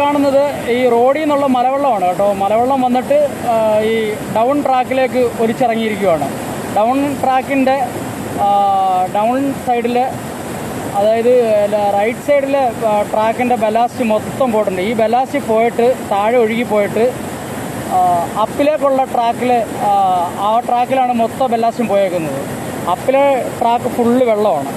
കാണുന്നത് ഈ റോഡിൽ നിന്നുള്ള മലവെള്ളമാണ് കേട്ടോ. മലവെള്ളം വന്നിട്ട് ഈ ഡൗൺ ട്രാക്കിലേക്ക് ഒലിച്ചിറങ്ങിയിരിക്കുകയാണ്. ഡൗൺ ട്രാക്കിൻ്റെ ഡൗൺ സൈഡിൽ, അതായത് റൈറ്റ് സൈഡിൽ ട്രാക്കിൻ്റെ ബലാസ്റ്റ് മൊത്തം പോയിട്ടുണ്ട്. ഈ ബലാസ്റ്റ് പോയിട്ട് താഴെ ഒഴുകി പോയിട്ട് അപ്പിലേക്കുള്ള ട്രാക്കിൽ, ആ ട്രാക്കിലാണ് മൊത്തം ബലാസ്റ്റും പോയേക്കുന്നത്. അപ്പിലെ ട്രാക്ക് ഫുള്ള് വെള്ളമാണ്.